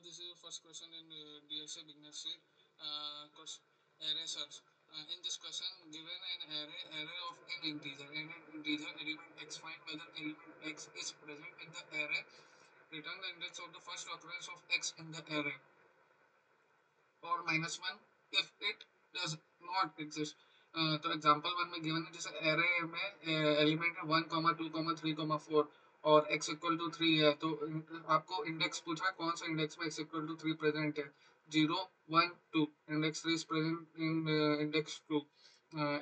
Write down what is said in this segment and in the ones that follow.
this is the first question in DSA beginner sheet. Array search. In this question, given an array of an integer and an integer element x, find whether element x is present in the array. Return the index of the first occurrence of x in the array, or -1 if it does not exist. तो example 1 में given है जैसे array में element है 1, 2, 3, 4 और x equal to 3 है, तो आपको इंडेक्स पूछा है कौन सा इंडेक्स में x इक्वल टू 3 प्रेजेंट है. 0, 1, 2 index 3 is present in index 2.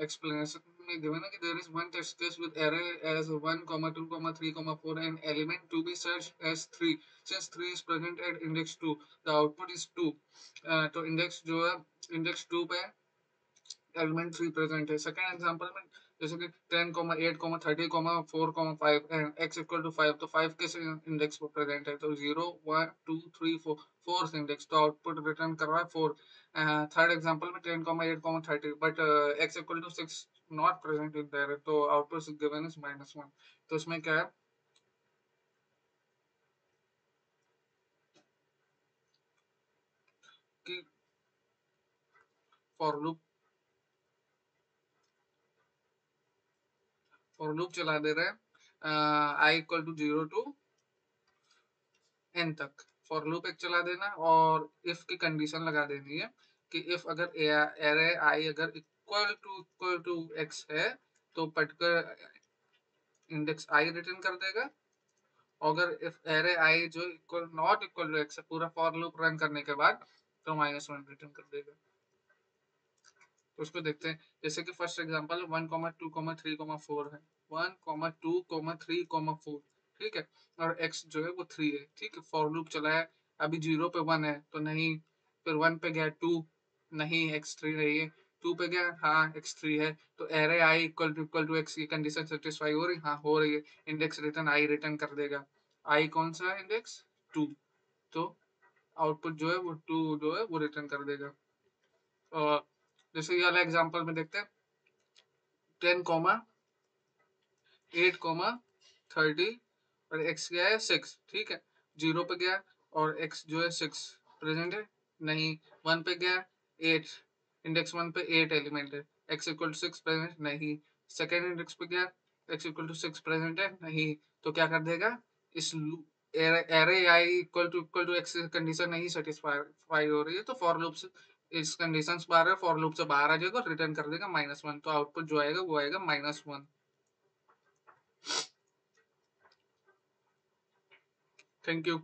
explanation में given है कि there is one test case with array as 1, 2, 3, 4 and element to be searched as 3. Since 3 is present at index 2, the output is 2. तो index जो है index 2 पे element 3 present है. Second example में जैसे कि 10, 8, 30, 4, 5 एंड x इक्वल टू 5, तो 5 किस इंडेक्स पर प्रेजेंट है, तो 0, 1, 2, 3, 4 फोर्थ इंडेक्स, तो आउटपुट रिटर्न कर रहा है 4. थर्ड एग्जांपल में 10, 8, 30 but x equal to 6 not present in there, तो आउटपुट गिवन इज -1. तो इसमें क्या है कि फॉर लूप चला दे रहे हैं i equal to 0 to n तक. फॉर लूप एक चला देना और इफ की कंडीशन लगा देनी है कि इफ अगर एरे i अगर इक्वल टू x है तो पर्टिकुलर इंडेक्स i रिटर्न कर देगा. अगर इफ एरे i जो equal not equal to x है पूरा फॉर लूप रन करने के बाद तो -1 रिटर्न कर देगा. तो उसको देखते हैं जैसे कि फर्स्ट एग्जांपल 1, 2, 3, 4 है. 1, 2, 3, 4 ठीक है, और x जो है वो 3 है. ठीक है, फॉर लूप चला है. अभी 0 पे 1 है तो नहीं, फिर 1 पे गया 2 नहीं, x 3 नहीं है. 2 पे गया हाँ x 3 है, तो array i equal to x की कंडीशन सेटिस्फाई हो रही, हाँ हो रही है. इंडेक्स रिटर्न i रिटर्न कर देगा. i कौन सा है इंडेक्स 2, तो आउटपुट जो है वो 2 जो है वो रिटर्न कर देगा. और जैसे ये वाला एग्जांपल में देखते हैं 10, 8, 30 और x गया है 6. ठीक है, 0 पे गया और x जो है 6 प्रेजेंट है नहीं. 1 पे गया 8, इंडेक्स 1 पे 8 एलिमेंट है, x इक्वल टू 6 प्रेजेंट नहीं. सेकेंड इंडेक्स पे गया x इक्वल टू 6 प्रेजेंट है नहीं, तो क्या कर देगा इस array i equal to x condition नहीं सेटिस्फाई हो रही है, तो फॉर लूप से इस कंडीशन बाहर है, फॉर लूप से बाहर आ जाएगा और रिटर्न कर देगा -1. तो आउटपुट जो आएगा वो आएगा -1. Thank you.